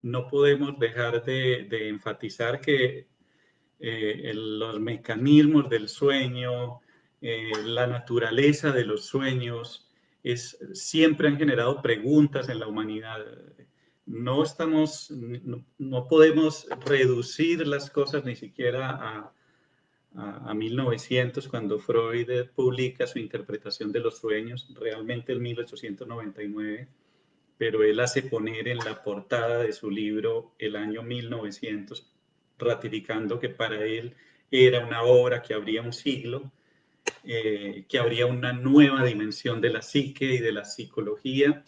no podemos dejar de enfatizar que los mecanismos del sueño, la naturaleza de los sueños, siempre han generado preguntas en la humanidad. No podemos reducir las cosas ni siquiera a 1900, cuando Freud publica su interpretación de los sueños, realmente en 1899, pero él hace poner en la portada de su libro el año 1900, ratificando que para él era una obra que abría un siglo, que abría una nueva dimensión de la psique y de la psicología,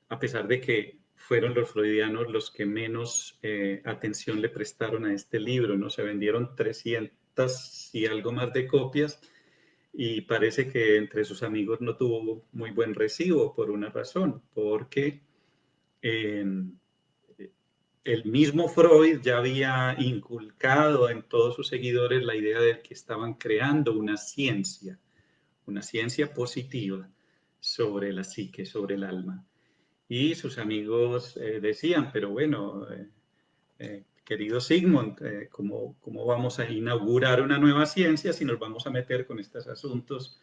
a pesar de que fueron los freudianos los que menos atención le prestaron a este libro, ¿no? Se vendieron 300 y algo más de copias, y parece que entre sus amigos no tuvo muy buen recibo por una razón, porque eh, el mismo Freud ya había inculcado en todos sus seguidores la idea de que estaban creando una ciencia positiva sobre la psique, sobre el alma. Y sus amigos decían, pero bueno, querido Sigmund, ¿cómo vamos a inaugurar una nueva ciencia si nos vamos a meter con estos asuntos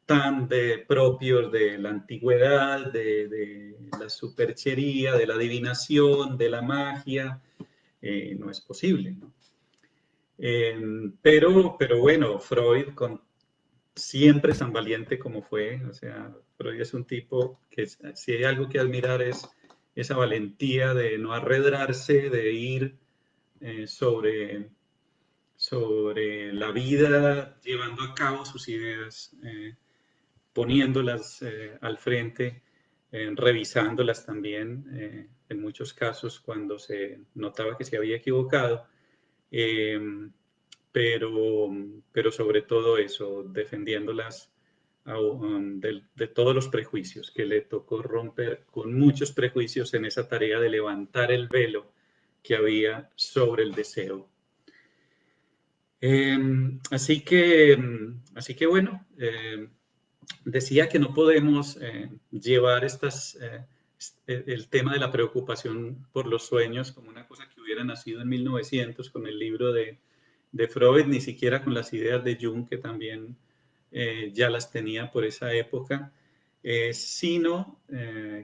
tan propios de la antigüedad, de la superchería, de la adivinación, de la magia? No es posible, ¿no? Pero bueno, Freud, siempre tan valiente como fue, o sea, Freud es un tipo que si hay algo que admirar es esa valentía de no arredrarse, de ir sobre la vida, llevando a cabo sus ideas, poniéndolas al frente, revisándolas también, en muchos casos cuando se notaba que se había equivocado, eh, pero, pero sobre todo eso, defendiéndolas de todos los prejuicios, que le tocó romper con muchos prejuicios en esa tarea de levantar el velo que había sobre el deseo. Así que bueno, decía que no podemos llevar el tema de la preocupación por los sueños como una cosa que hubiera nacido en 1900 con el libro de Freud, ni siquiera con las ideas de Jung, que también ya las tenía por esa época, sino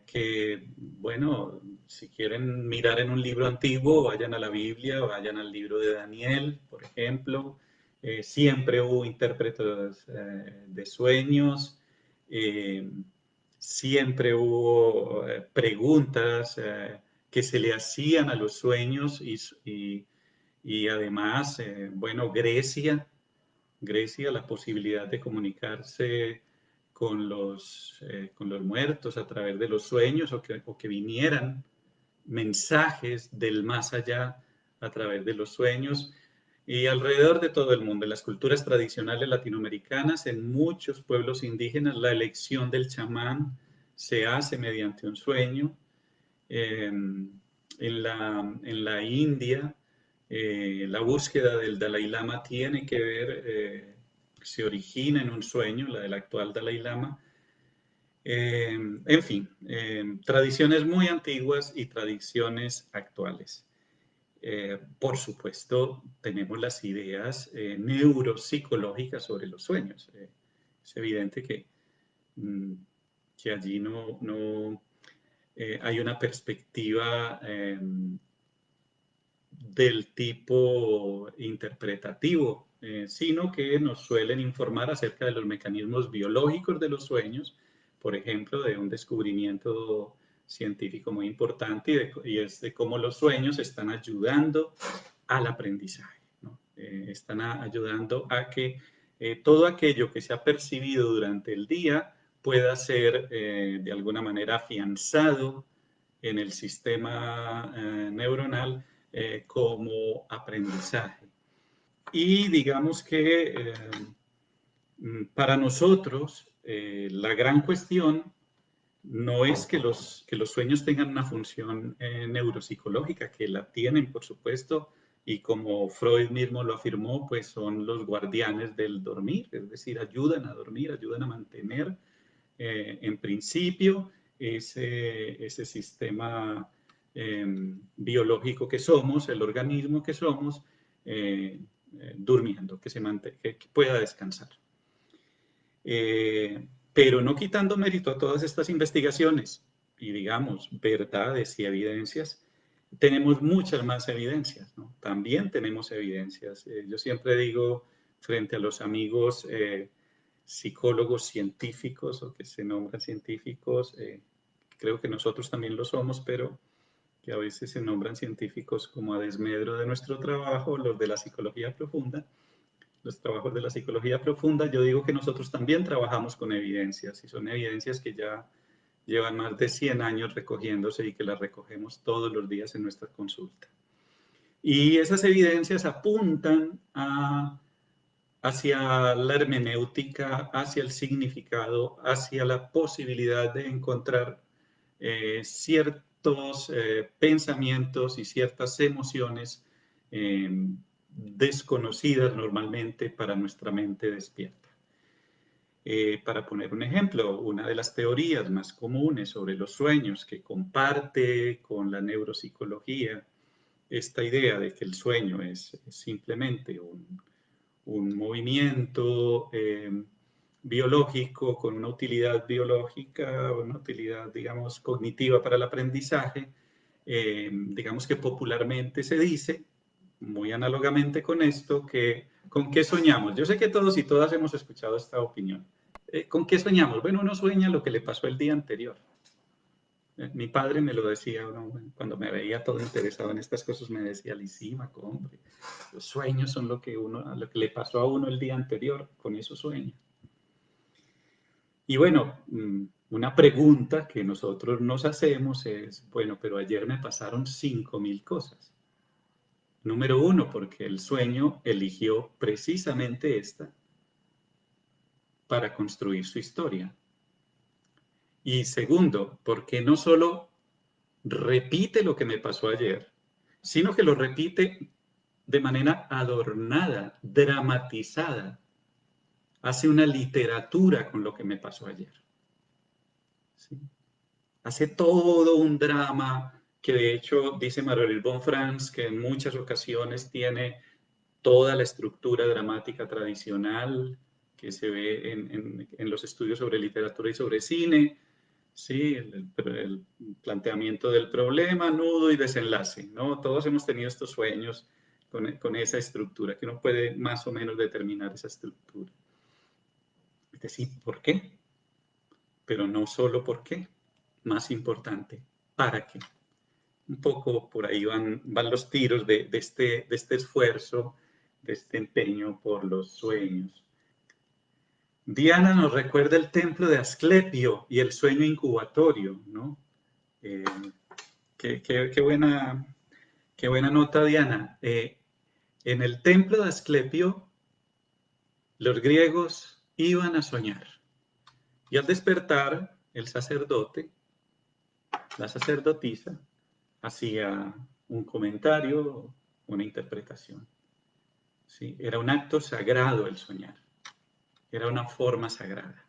que, bueno, si quieren mirar en un libro antiguo, vayan a la Biblia, vayan al libro de Daniel, por ejemplo. Siempre hubo intérpretes de sueños, eh, siempre hubo preguntas que se le hacían a los sueños, y además, bueno, Grecia, la posibilidad de comunicarse con los muertos a través de los sueños, o que vinieran mensajes del más allá a través de los sueños. Y alrededor de todo el mundo, en las culturas tradicionales latinoamericanas, en muchos pueblos indígenas, la elección del chamán se hace mediante un sueño. En la India, la búsqueda del Dalai Lama tiene que ver, se origina en un sueño, la del actual Dalai Lama. En fin, tradiciones muy antiguas y tradiciones actuales. Por supuesto, tenemos las ideas neuropsicológicas sobre los sueños. Es evidente mm, que allí no hay una perspectiva del tipo interpretativo, sino que nos suelen informar acerca de los mecanismos biológicos de los sueños, por ejemplo, de un descubrimiento científico muy importante, y es de cómo los sueños están ayudando al aprendizaje, ¿no? Están ayudando a que todo aquello que se ha percibido durante el día pueda ser de alguna manera afianzado en el sistema neuronal como aprendizaje. Y digamos que para nosotros la gran cuestión no es que los sueños tengan una función neuropsicológica, que la tienen, por supuesto, y como Freud mismo lo afirmó, pues son los guardianes del dormir, es decir, ayudan a dormir, ayudan a mantener en principio ese sistema biológico que somos, el organismo que somos, durmiendo, que pueda descansar. Pero no quitando mérito a todas estas investigaciones y, digamos, verdades y evidencias, tenemos muchas más evidencias, ¿no? También tenemos evidencias. Yo siempre digo, frente a los amigos psicólogos científicos o que se nombran científicos, creo que nosotros también lo somos, pero que a veces se nombran científicos como a desmedro de nuestro trabajo, los de la psicología profunda, los trabajos de la psicología profunda, yo digo que nosotros también trabajamos con evidencias, y son evidencias que ya llevan más de 100 años recogiéndose y que las recogemos todos los días en nuestra consulta. Y esas evidencias apuntan hacia la hermenéutica, hacia el significado, hacia la posibilidad de encontrar ciertos pensamientos y ciertas emociones desconocidas normalmente para nuestra mente despierta. Para poner un ejemplo, una de las teorías más comunes sobre los sueños que comparte con la neuropsicología, esta idea de que el sueño es simplemente un movimiento biológico con una utilidad biológica, una utilidad, digamos, cognitiva para el aprendizaje, digamos que popularmente se dice, muy análogamente con esto, que ¿con qué soñamos? Yo sé que todos y todas hemos escuchado esta opinión. ¿Con qué soñamos? Bueno, uno sueña lo que le pasó el día anterior. Mi padre me lo decía, ¿no? Cuando me veía todo interesado en estas cosas, me decía, Lisímaco, hombre, los sueños son lo que le pasó a uno el día anterior, con eso sueña. Y bueno, una pregunta que nosotros nos hacemos es, bueno, pero ayer me pasaron 5.000 cosas. Número uno, porque el sueño eligió precisamente esta para construir su historia. Y segundo, porque no solo repite lo que me pasó ayer, sino que lo repite de manera adornada, dramatizada. Hace una literatura con lo que me pasó ayer. ¿Sí? Hace todo un drama que de hecho dice Marguerite von Franz que en muchas ocasiones tiene toda la estructura dramática tradicional que se ve en los estudios sobre literatura y sobre cine, ¿sí? El planteamiento del problema, nudo y desenlace, ¿no? Todos hemos tenido estos sueños con esa estructura, que uno puede más o menos determinar esa estructura. Es decir, ¿por qué? Pero no solo por qué, más importante, ¿para qué? Un poco por ahí van los tiros de este esfuerzo, de este empeño por los sueños. Diana nos recuerda el templo de Asclepio y el sueño incubatorio, ¿no? Qué buena nota, Diana. En el templo de Asclepio, los griegos iban a soñar. Y al despertar, el sacerdote, la sacerdotisa, hacía un comentario, una interpretación. ¿Sí? Era un acto sagrado el soñar. Era una forma sagrada.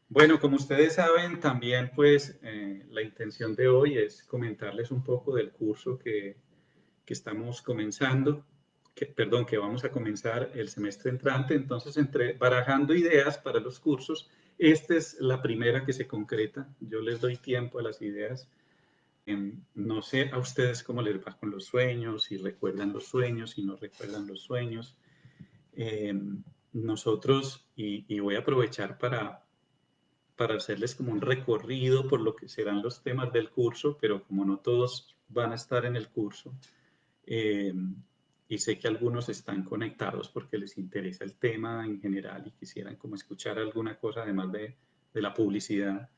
Bueno, como ustedes saben, también pues la intención de hoy es comentarles un poco del curso que estamos comenzando, que vamos a comenzar el semestre entrante. Entonces, barajando ideas para los cursos, esta es la primera que se concreta. Yo les doy tiempo a las ideas. No sé a ustedes cómo les va con los sueños, si recuerdan los sueños, si no recuerdan los sueños. Nosotros, y voy a aprovechar para hacerles como un recorrido por lo que serán los temas del curso, pero como no todos van a estar en el curso, y sé que algunos están conectados porque les interesa el tema en general y quisieran como escuchar alguna cosa además de la publicidad.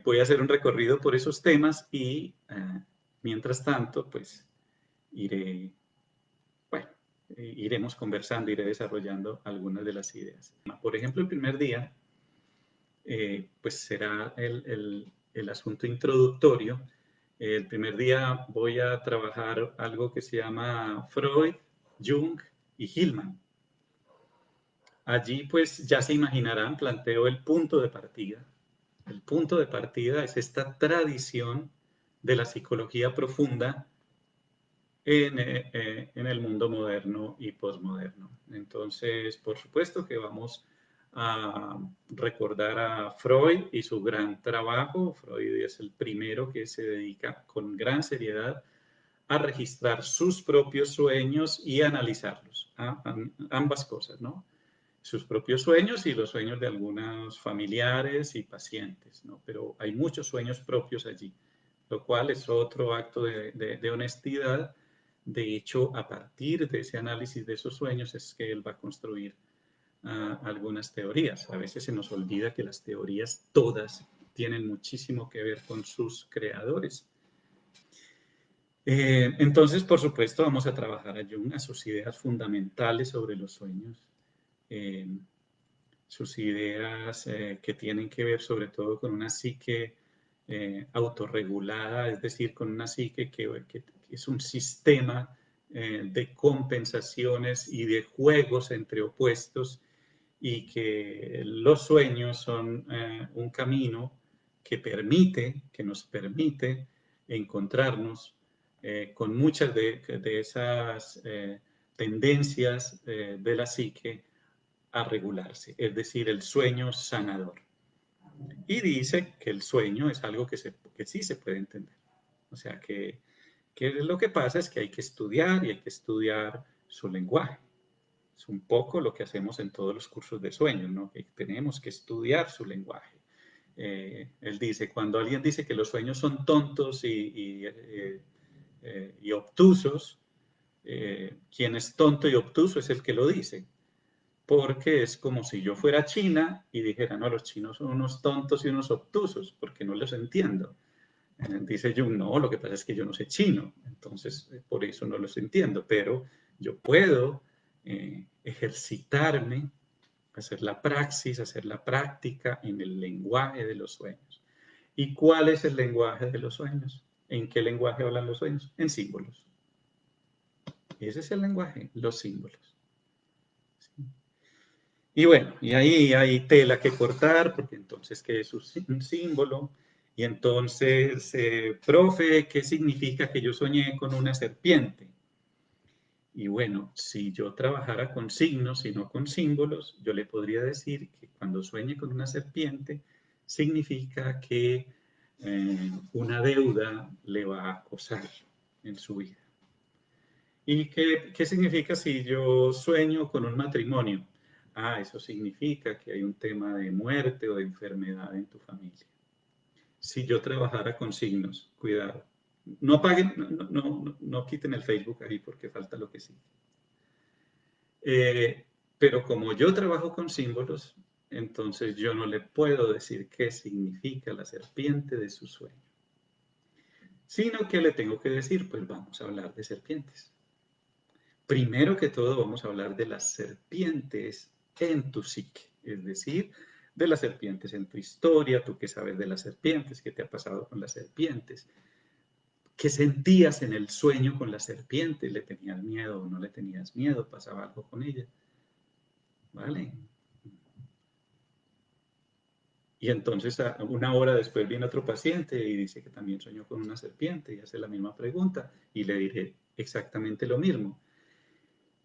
Voy a hacer un recorrido por esos temas y mientras tanto, pues iremos conversando, iré desarrollando algunas de las ideas. Por ejemplo, el primer día, pues será el asunto introductorio. El primer día voy a trabajar algo que se llama Freud, Jung y Hillman. Allí pues ya se imaginarán, planteo el punto de partida. El punto de partida es esta tradición de la psicología profunda en el mundo moderno y posmoderno. Entonces, por supuesto que vamos a recordar a Freud y su gran trabajo. Freud es el primero que se dedica con gran seriedad a registrar sus propios sueños y analizarlos, ambas cosas, ¿no? Sus propios sueños y los sueños de algunos familiares y pacientes, ¿no? Pero hay muchos sueños propios allí, lo cual es otro acto de honestidad. De hecho, a partir de ese análisis de esos sueños es que él va a construir algunas teorías. A veces se nos olvida que las teorías todas tienen muchísimo que ver con sus creadores. Entonces, por supuesto, vamos a trabajar a Jung, a sus ideas fundamentales sobre los sueños, sus ideas que tienen que ver sobre todo con una psique autorregulada, es decir, con una psique que es un sistema de compensaciones y de juegos entre opuestos, y que los sueños son un camino que nos permite encontrarnos con muchas de esas tendencias de la psique a regularse, es decir, el sueño sanador. Y dice que el sueño es algo que sí se puede entender. O sea, que lo que pasa es que hay que estudiar y hay que estudiar su lenguaje. Es un poco lo que hacemos en todos los cursos de sueños, ¿no? Que tenemos que estudiar su lenguaje. Él dice, cuando alguien dice que los sueños son tontos y obtusos, quien es tonto y obtuso es el que lo dice, porque es como si yo fuera china y dijera, no, los chinos son unos tontos y unos obtusos, porque no los entiendo. Dice Jung, no, lo que pasa es que yo no sé chino, entonces por eso no los entiendo, pero yo puedo ejercitarme, hacer la praxis, hacer la práctica en el lenguaje de los sueños. ¿Y cuál es el lenguaje de los sueños? ¿En qué lenguaje hablan los sueños? En símbolos. Ese es el lenguaje, los símbolos. ¿Sí? Y bueno, y ahí hay tela que cortar, porque entonces, ¿qué es un símbolo? Y entonces, profe, ¿qué significa que yo soñé con una serpiente? Y bueno, si yo trabajara con signos y no con símbolos, yo le podría decir que cuando sueñe con una serpiente, significa que una deuda le va a acosar en su vida. ¿Y qué significa si yo sueño con un matrimonio? Ah, eso significa que hay un tema de muerte o de enfermedad en tu familia. Si yo trabajara con signos, cuidado. No apaguen, no quiten el Facebook ahí porque falta lo que sí. Pero como yo trabajo con símbolos, entonces yo no le puedo decir qué significa la serpiente de su sueño. Sino que le tengo que decir, pues vamos a hablar de serpientes. Primero que todo vamos a hablar de las serpientes en tu psique, es decir, de las serpientes en tu historia, tú qué sabes de las serpientes, qué te ha pasado con las serpientes, qué sentías en el sueño con las serpientes, le tenías miedo o no le tenías miedo, pasaba algo con ella, ¿vale? Y entonces una hora después viene otro paciente y dice que también soñó con una serpiente y hace la misma pregunta y le diré exactamente lo mismo.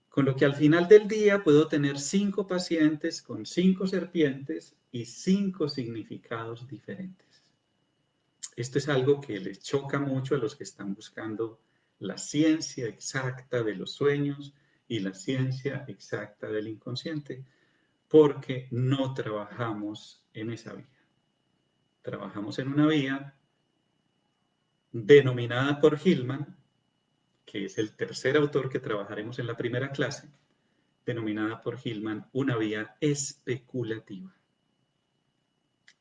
Con lo que al final del día puedo tener 5 pacientes con 5 serpientes y 5 significados diferentes. Esto es algo que les choca mucho a los que están buscando la ciencia exacta de los sueños y la ciencia exacta del inconsciente, porque no trabajamos en esa vía. Trabajamos en una vía denominada por Hillman, que es el tercer autor que trabajaremos en la primera clase, denominada por Hillman una vía especulativa.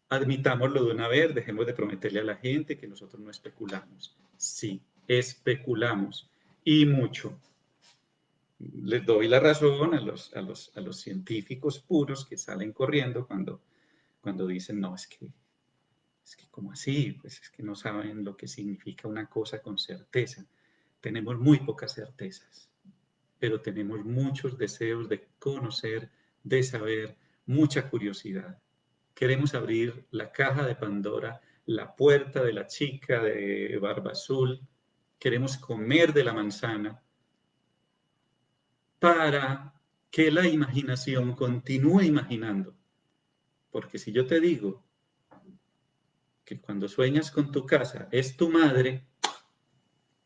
Admitámoslo de una vez, dejemos de prometerle a la gente que nosotros no especulamos. Sí, especulamos y mucho. Les doy la razón a los científicos puros que salen corriendo cuando dicen, no, es que ¿cómo así? Pues es que no saben lo que significa una cosa con certeza. Tenemos muy pocas certezas, pero tenemos muchos deseos de conocer, de saber, mucha curiosidad. Queremos abrir la caja de Pandora la puerta de la chica de barba azul, queremos comer de la manzana, para que la imaginación continúe imaginando. Porque si yo te digo que cuando sueñas con tu casa es tu madre,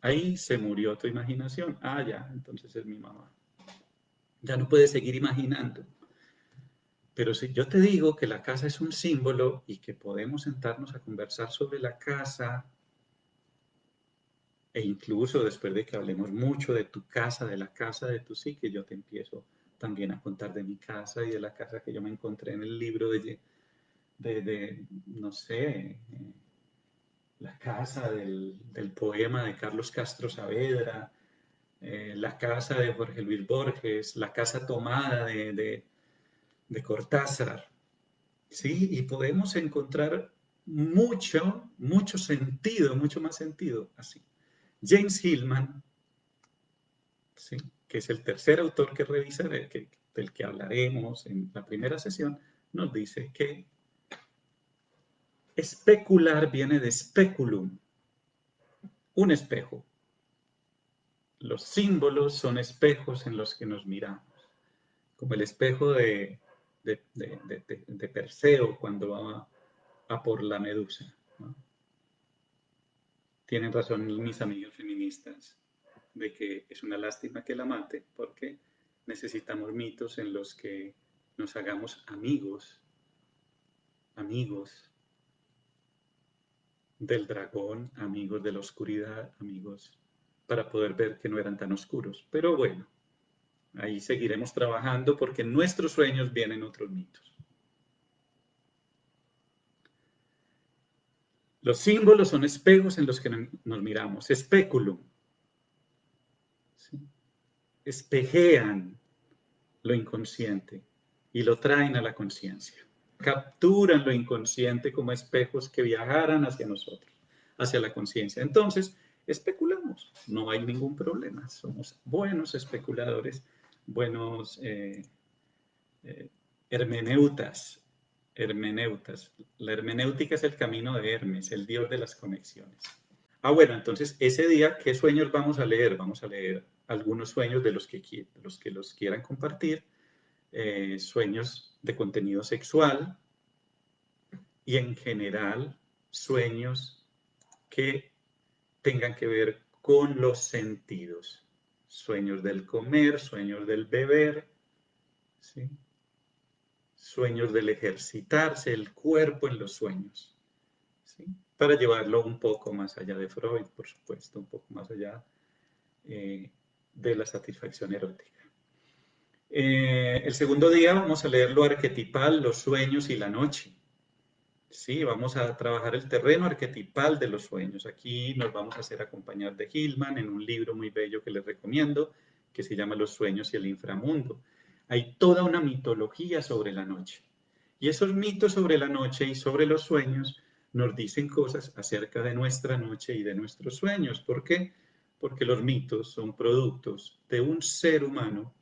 ahí se murió tu imaginación. Ah, ya, entonces es mi mamá. Ya no puedes seguir imaginando. Pero si yo te digo que la casa es un símbolo y que podemos sentarnos a conversar sobre la casa, e incluso después de que hablemos mucho de tu casa, de la casa de tu psique, yo te empiezo también a contar de mi casa y de la casa que yo me encontré en el libro no sé, la casa del poema de Carlos Castro Saavedra, la casa de Jorge Luis Borges, la casa tomada de Cortázar, ¿sí? Y podemos encontrar mucho sentido, mucho más sentido así. James Hillman, ¿sí? Que es el tercer autor que revisaré, del que hablaremos en la primera sesión, nos dice que especular viene de speculum, un espejo. Los símbolos son espejos en los que nos miramos, como el espejo de Perseo cuando va a por la medusa, ¿no? Tienen razón mis amigos feministas de que es una lástima que la mate porque necesitamos mitos en los que nos hagamos amigos del dragón, amigos de la oscuridad, amigos para poder ver que no eran tan oscuros. Pero bueno, ahí seguiremos trabajando porque en nuestros sueños vienen otros mitos. Los símbolos son espejos en los que nos miramos. Especulum. ¿Sí? Espejean lo inconsciente y lo traen a la conciencia. Capturan lo inconsciente como espejos que viajaran hacia nosotros, hacia la conciencia. Entonces, especulamos, no hay ningún problema. Somos buenos especuladores, buenos hermeneutas. La hermenéutica es el camino de Hermes, el dios de las conexiones. Ah, bueno, entonces ese día, ¿qué sueños vamos a leer? Vamos a leer algunos sueños de los que los quieran compartir, sueños de contenido sexual y en general sueños que tengan que ver con los sentidos. Sueños del comer, sueños del beber, ¿sí? Sueños del ejercitarse, el cuerpo en los sueños, ¿sí? Para llevarlo un poco más allá de Freud, por supuesto, un poco más allá de la satisfacción erótica. El segundo día vamos a leer lo arquetipal, los sueños y la noche. Sí, vamos a trabajar el terreno arquetipal de los sueños. Aquí nos vamos a hacer acompañar de Hillman en un libro muy bello que les recomiendo, que se llama Los sueños y el inframundo. Hay toda una mitología sobre la noche. Y esos mitos sobre la noche y sobre los sueños nos dicen cosas acerca de nuestra noche y de nuestros sueños. ¿Por qué? Porque los mitos son productos de un ser humano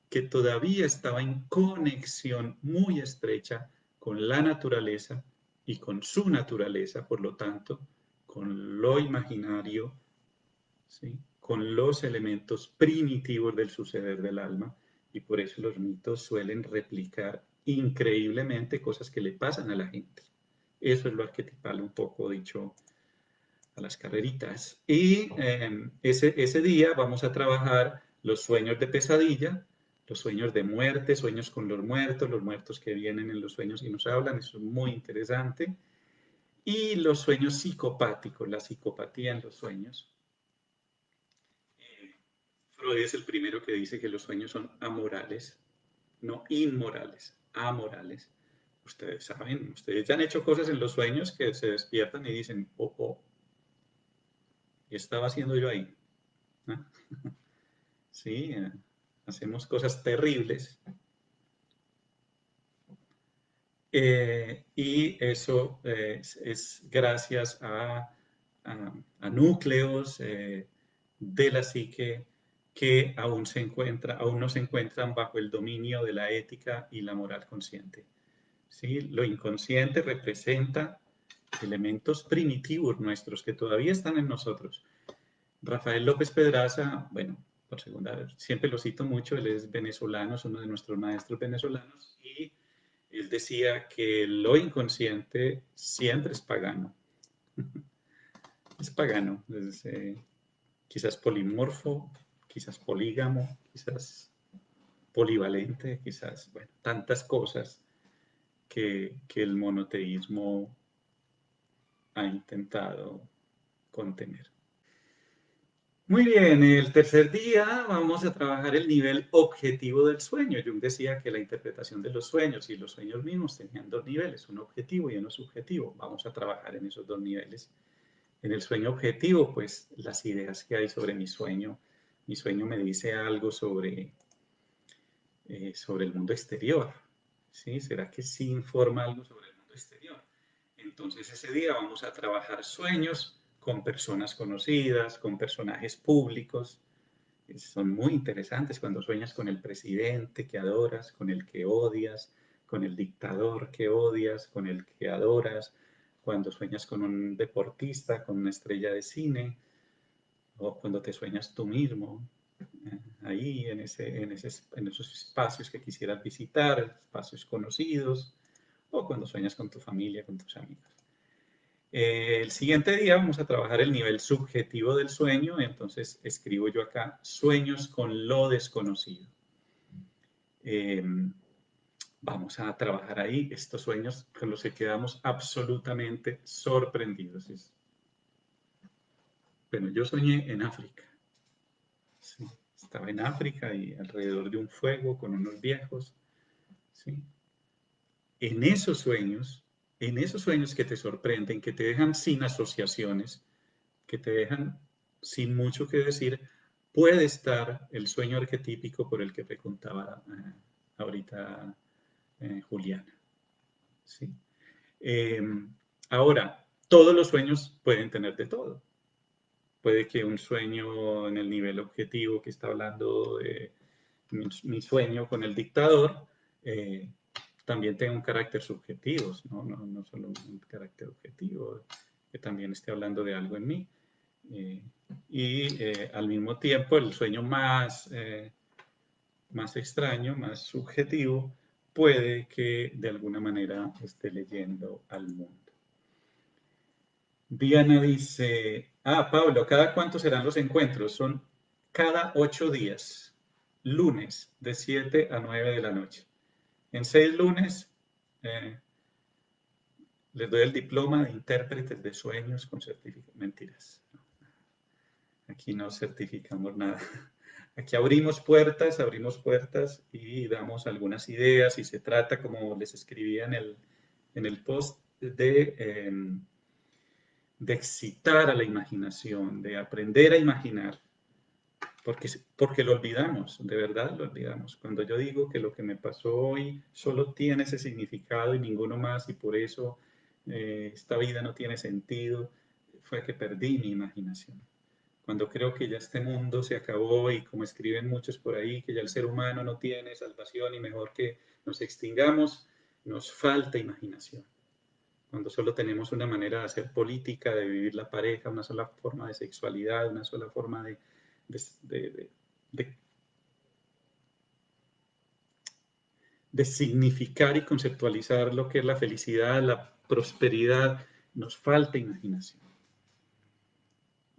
que todavía estaba en conexión muy estrecha con la naturaleza y con su naturaleza, por lo tanto, con lo imaginario, ¿sí? Con los elementos primitivos del suceder del alma, y por eso los mitos suelen replicar increíblemente cosas que le pasan a la gente. Eso es lo arquetipal, un poco dicho a las carreritas. Y ese día vamos a trabajar los sueños de pesadilla, los sueños de muerte, sueños con los muertos que vienen en los sueños y nos hablan, eso es muy interesante. Y los sueños psicopáticos, la psicopatía en los sueños. Freud es el primero que dice que los sueños son amorales, no inmorales, amorales. Ustedes saben, ustedes ya han hecho cosas en los sueños que se despiertan y dicen, oh, oh, ¿qué estaba haciendo yo ahí? ¿No? Sí, hacemos cosas terribles. Y eso es gracias a núcleos de la psique que aún no se encuentran bajo el dominio de la ética y la moral consciente. ¿Sí? Lo inconsciente representa elementos primitivos nuestros que todavía están en nosotros. Rafael López Pedraza, bueno, por segunda vez, siempre lo cito mucho, él es venezolano, es uno de nuestros maestros venezolanos, y él decía que lo inconsciente siempre es pagano. Es pagano, es quizás polimorfo, quizás polígamo, quizás polivalente, quizás, bueno, tantas cosas que el monoteísmo ha intentado contener. Muy bien, el tercer día vamos a trabajar el nivel objetivo del sueño. Jung decía que la interpretación de los sueños y los sueños mismos tenían dos niveles, uno objetivo y uno subjetivo. Vamos a trabajar en esos dos niveles. En el sueño objetivo, pues las ideas que hay sobre mi sueño me dice algo sobre el mundo exterior. ¿Sí? ¿Será que sí informa algo sobre el mundo exterior? Entonces ese día vamos a trabajar sueños con personas conocidas, con personajes públicos. Son muy interesantes cuando sueñas con el presidente que adoras, con el que odias, con el dictador que odias, con el que adoras, cuando sueñas con un deportista, con una estrella de cine, o cuando te sueñas tú mismo, ahí en esos espacios que quisieras visitar, espacios conocidos, o cuando sueñas con tu familia, con tus amigos. El siguiente día vamos a trabajar el nivel subjetivo del sueño, entonces escribo yo acá, sueños con lo desconocido. Vamos a trabajar ahí estos sueños con los que quedamos absolutamente sorprendidos. Bueno, yo soñé en África. Sí, estaba en África y alrededor de un fuego con unos viejos. ¿Sí? En esos sueños que te sorprenden, que te dejan sin asociaciones, que te dejan sin mucho que decir, puede estar el sueño arquetípico por el que te contaba ahorita Juliana. ¿Sí? Eh, Ahora, todos los sueños pueden tener de todo. Puede que un sueño en el nivel objetivo que está hablando de mi sueño con el dictador, también tenga un carácter subjetivo, no solo un carácter objetivo, que también esté hablando de algo en mí. Al mismo tiempo el sueño más extraño, más subjetivo, puede que de alguna manera esté leyendo al mundo. Diana dice, Pablo, ¿cada cuánto serán los encuentros? Son cada 8 días, lunes de 7 a 9 de la noche. En 6 lunes les doy el diploma de intérpretes de sueños con certificado. Mentiras. Aquí no certificamos nada. Aquí abrimos puertas y damos algunas ideas y se trata, como les escribía en el post, de excitar a la imaginación, de aprender a imaginar, porque lo olvidamos, de verdad lo olvidamos. Cuando yo digo que lo que me pasó hoy solo tiene ese significado y ninguno más, y por eso esta vida no tiene sentido, fue que perdí mi imaginación. Cuando creo que ya este mundo se acabó y como escriben muchos por ahí, que ya el ser humano no tiene salvación y mejor que nos extingamos, nos falta imaginación. Cuando solo tenemos una manera de hacer política, de vivir la pareja, una sola forma de sexualidad, una sola forma de significar y conceptualizar lo que es la felicidad, la prosperidad, nos falta imaginación.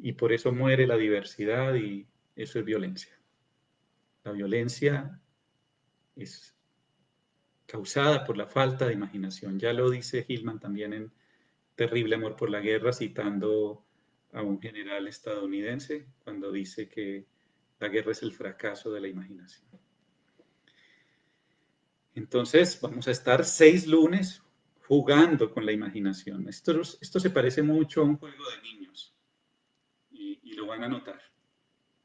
Y por eso muere la diversidad y eso es violencia. La violencia es causada por la falta de imaginación. Ya lo dice Hillman también en Terrible Amor por la Guerra, citando a un general estadounidense, cuando dice que la guerra es el fracaso de la imaginación. Entonces, vamos a estar 6 lunes jugando con la imaginación. Esto se parece mucho a un juego de niños y lo van a notar.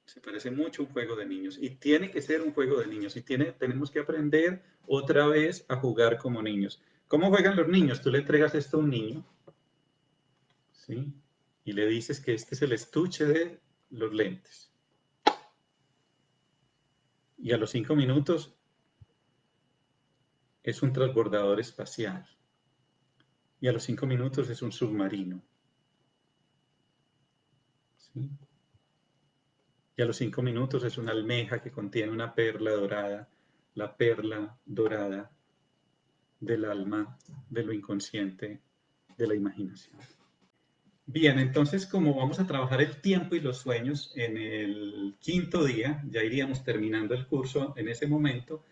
Se parece mucho a un juego de niños y tiene que ser un juego de niños y tenemos que aprender otra vez a jugar como niños. ¿Cómo juegan los niños? Tú le entregas esto a un niño, ¿sí? Y le dices que este es el estuche de los lentes. Y a los 5 minutos es un transbordador espacial. y a los 5 minutos es un submarino. ¿Sí? Y a los 5 minutos es una almeja que contiene una perla dorada, la perla dorada del alma, de lo inconsciente, de la imaginación. Bien, entonces como vamos a trabajar el tiempo y los sueños en el quinto día, ya iríamos terminando el curso en ese momento,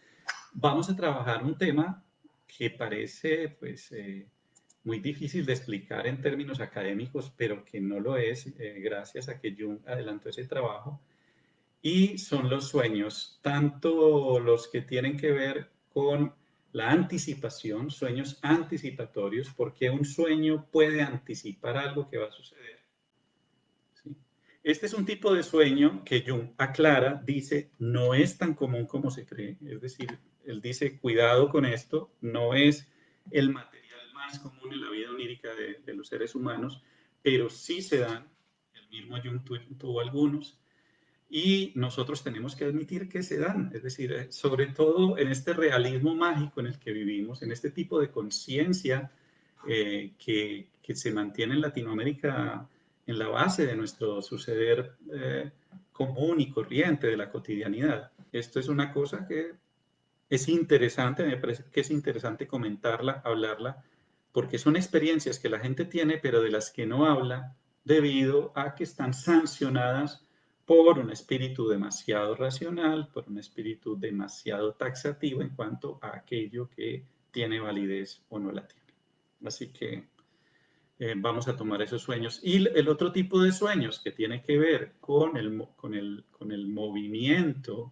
vamos a trabajar un tema que parece pues muy difícil de explicar en términos académicos, pero que no lo es gracias a que Jung adelantó ese trabajo, y son los sueños, tanto los que tienen que ver con la anticipación, sueños anticipatorios, porque un sueño puede anticipar algo que va a suceder. ¿Sí? Este es un tipo de sueño que Jung aclara, dice, no es tan común como se cree, es decir, él dice, cuidado con esto, no es el material más común en la vida onírica de los seres humanos, pero sí se dan, el mismo Jung tuvo algunos, y nosotros tenemos que admitir que se dan, es decir, sobre todo en este realismo mágico en el que vivimos, en este tipo de conciencia que se mantiene en Latinoamérica en la base de nuestro suceder común y corriente de la cotidianidad. Esto es una cosa que es interesante, me parece que es interesante comentarla, hablarla, porque son experiencias que la gente tiene, pero de las que no habla debido a que están sancionadas por un espíritu demasiado racional, por un espíritu demasiado taxativo en cuanto a aquello que tiene validez o no la tiene. Así que vamos a tomar esos sueños. Y el otro tipo de sueños que tiene que ver con el movimiento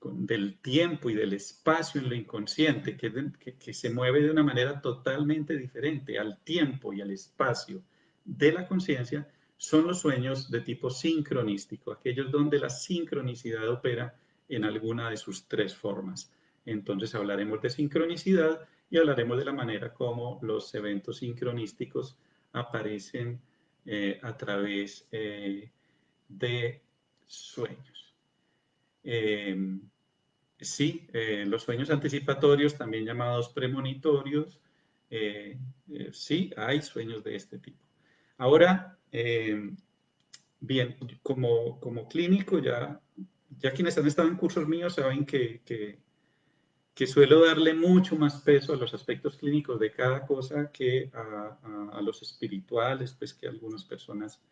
del tiempo y del espacio en lo inconsciente, que se mueve de una manera totalmente diferente al tiempo y al espacio de la conciencia, son los sueños de tipo sincronístico, aquellos donde la sincronicidad opera en alguna de sus tres formas. Entonces hablaremos de sincronicidad y hablaremos de la manera como los eventos sincronísticos aparecen a través de sueños. Sí, los sueños anticipatorios, también llamados premonitorios, sí, hay sueños de este tipo. Ahora, bien, como clínico, ya quienes han estado en cursos míos saben que suelo darle mucho más peso a los aspectos clínicos de cada cosa que a los espirituales, pues que algunas personas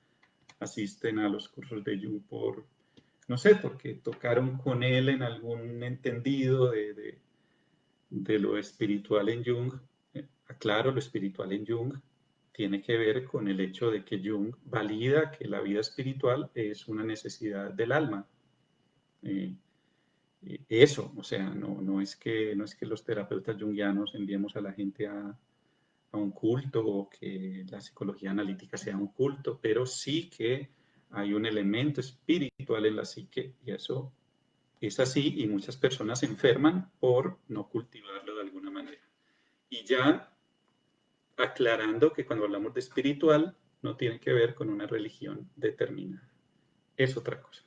asisten a los cursos de Jung no sé, porque tocaron con él en algún entendido de lo espiritual en Jung. Aclaro, lo espiritual en Jung tiene que ver con el hecho de que Jung valida que la vida espiritual es una necesidad del alma. Eso, o sea, no es que los terapeutas junguianos enviemos a la gente a un culto o que la psicología analítica sea un culto, pero sí que hay un elemento espiritual en la psique y eso es así y muchas personas se enferman por no cultivarlo de alguna manera. Y ya aclarando que cuando hablamos de espiritual no tiene que ver con una religión determinada, es otra cosa.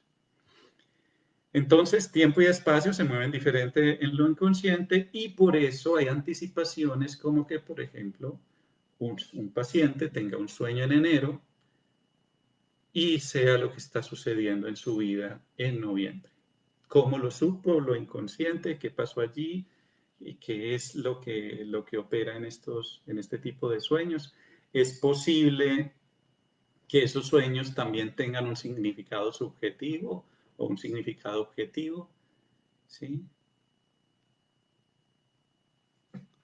Entonces, tiempo y espacio se mueven diferente en lo inconsciente y por eso hay anticipaciones como que, por ejemplo, un paciente tenga un sueño en enero y sea lo que está sucediendo en su vida en noviembre. ¿Cómo lo supo? Lo inconsciente, qué pasó allí y qué es lo que opera en este tipo de sueños. Es posible que esos sueños también tengan un significado subjetivo o un significado objetivo, ¿sí?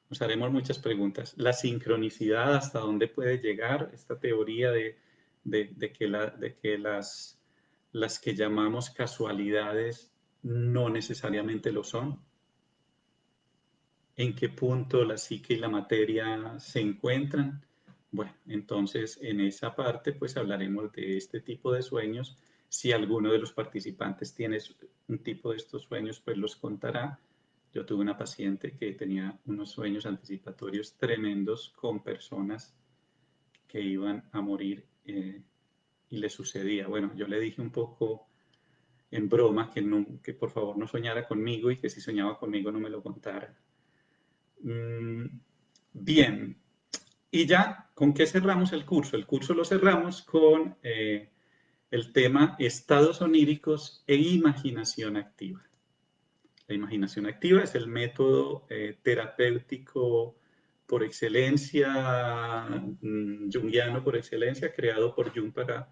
Nos haremos muchas preguntas. La sincronicidad, ¿hasta dónde puede llegar? Esta teoría de que las que llamamos casualidades no necesariamente lo son. ¿En qué punto la psique y la materia se encuentran? Bueno, entonces en esa parte pues hablaremos de este tipo de sueños. Si alguno de los participantes tiene un tipo de estos sueños, pues los contará. Yo tuve una paciente que tenía unos sueños anticipatorios tremendos con personas que iban a morir y le sucedía. Bueno, yo le dije un poco en broma que por favor no soñara conmigo y que si soñaba conmigo no me lo contara. Bien, Y ya, ¿con qué cerramos el curso? El curso lo cerramos con el tema estados oníricos e imaginación activa. La imaginación activa es el método terapéutico por excelencia, junguiano por excelencia, creado por Jung para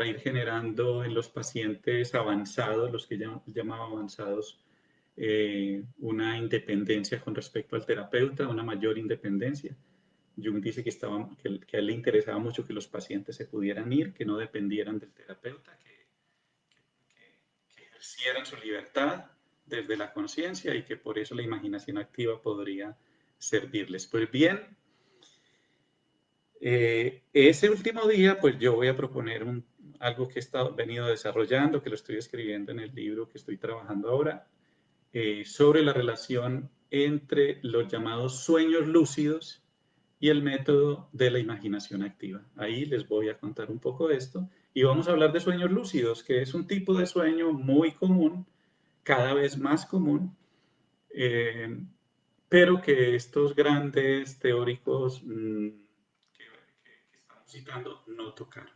ir generando en los pacientes avanzados, los que llamaba avanzados, una independencia con respecto al terapeuta, una mayor independencia. Jung dice que a él le interesaba mucho que los pacientes se pudieran ir, que no dependieran del terapeuta, que ejercieran su libertad desde la conciencia y que por eso la imaginación activa podría servirles. Pues bien, ese último día, pues yo voy a proponer algo que he venido desarrollando, que lo estoy escribiendo en el libro que estoy trabajando ahora, sobre la relación entre los llamados sueños lúcidos y el método de la imaginación activa. Ahí les voy a contar un poco de esto y vamos a hablar de sueños lúcidos, que es un tipo de sueño muy común, cada vez más común, eh, pero que estos grandes teóricos que estamos citando no tocaron,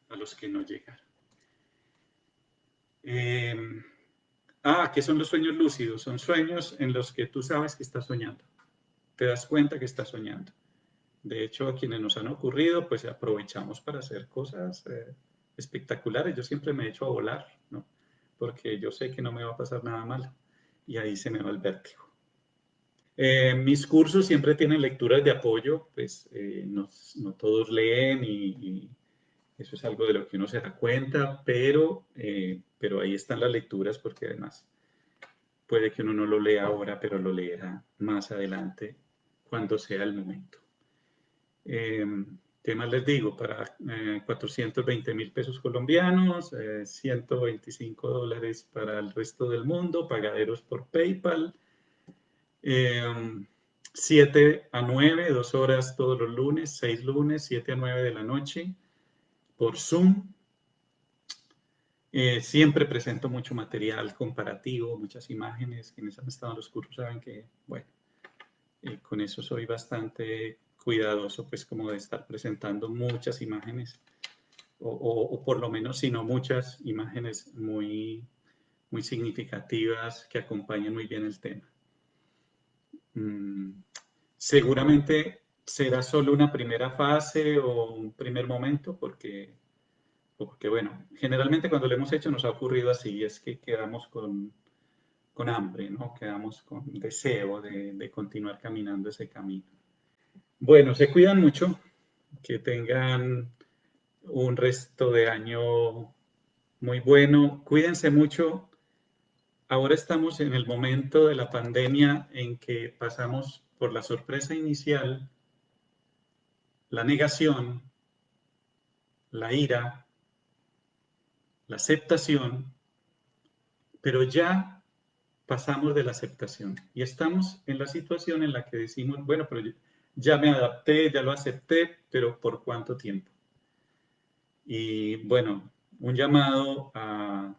a los que no llegaron. ¿Qué son los sueños lúcidos? Son sueños en los que tú sabes que estás soñando, te das cuenta que estás soñando. De hecho, a quienes nos han ocurrido, pues aprovechamos para hacer cosas espectaculares. Yo siempre me echo a volar, ¿no? Porque yo sé que no me va a pasar nada malo y ahí se me va el vértigo. Mis cursos siempre tienen lecturas de apoyo, pues no todos leen y eso es algo de lo que uno se da cuenta, pero ahí están las lecturas porque además puede que uno no lo lea ahora, pero lo leerá más adelante cuando sea el momento. ¿Qué más les digo? Para 420.000 pesos colombianos, 125 dólares para el resto del mundo, pagaderos por PayPal. 7 a 9, 2 horas todos los lunes, 6 lunes, 7 a 9 de la noche, por Zoom. Siempre presento mucho material comparativo, muchas imágenes. Quienes han estado en los cursos saben que, bueno, con eso soy bastante cuidadoso, pues como de estar presentando muchas imágenes, o por lo menos, si no muchas imágenes muy, muy significativas que acompañen muy bien el tema. Seguramente será solo una primera fase o un primer momento, porque bueno, generalmente cuando lo hemos hecho nos ha ocurrido así, es que quedamos con hambre, ¿no? Quedamos con deseo de continuar caminando ese camino. Bueno, se cuidan mucho, que tengan un resto de año muy bueno, cuídense mucho. Ahora estamos en el momento de la pandemia en que pasamos por la sorpresa inicial, la negación, la ira, la aceptación, pero ya pasamos de la aceptación y estamos en la situación en la que decimos, bueno, pero ya me adapté, ya lo acepté, pero ¿por cuánto tiempo? Y bueno, un llamado a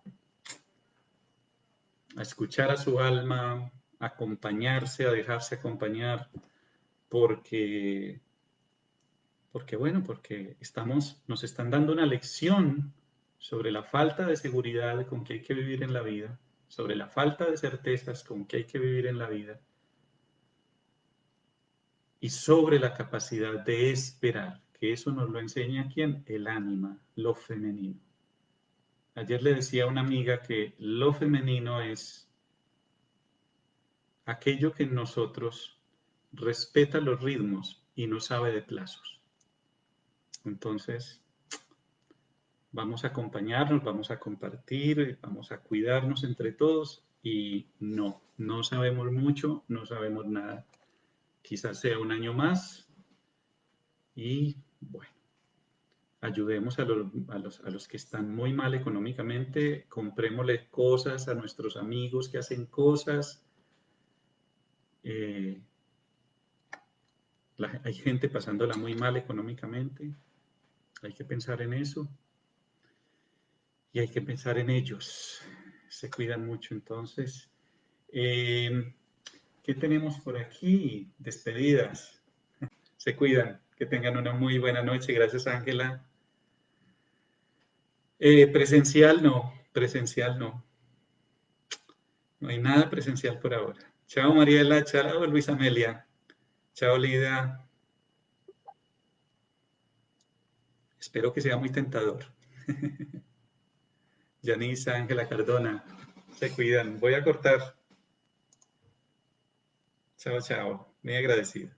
escuchar a su alma, a acompañarse, a dejarse acompañar, porque nos están dando una lección sobre la falta de seguridad con que hay que vivir en la vida, sobre la falta de certezas con que hay que vivir en la vida, y sobre la capacidad de esperar, que eso nos lo enseña ¿quién? El ánima, lo femenino. Ayer le decía a una amiga que lo femenino es aquello que en nosotros respeta los ritmos y no sabe de plazos. Entonces, vamos a acompañarnos, vamos a compartir, vamos a cuidarnos entre todos y no sabemos mucho, no sabemos nada. Quizás sea un año más y bueno, ayudemos a los que están muy mal económicamente, comprémosle cosas a nuestros amigos que hacen cosas. Hay gente pasándola muy mal económicamente, hay que pensar en eso y hay que pensar en ellos. Se cuidan mucho entonces. ¿Qué tenemos por aquí? Despedidas. Se cuidan. Que tengan una muy buena noche. Gracias, Ángela. Presencial no, presencial no. No hay nada presencial por ahora. Chao, Mariela. Chao, Luis Amelia. Chao, Lida. Espero que sea muy tentador. Yanisa, Ángela Cardona. Se cuidan. Voy a cortar. Chao, chao. Muy agradecido.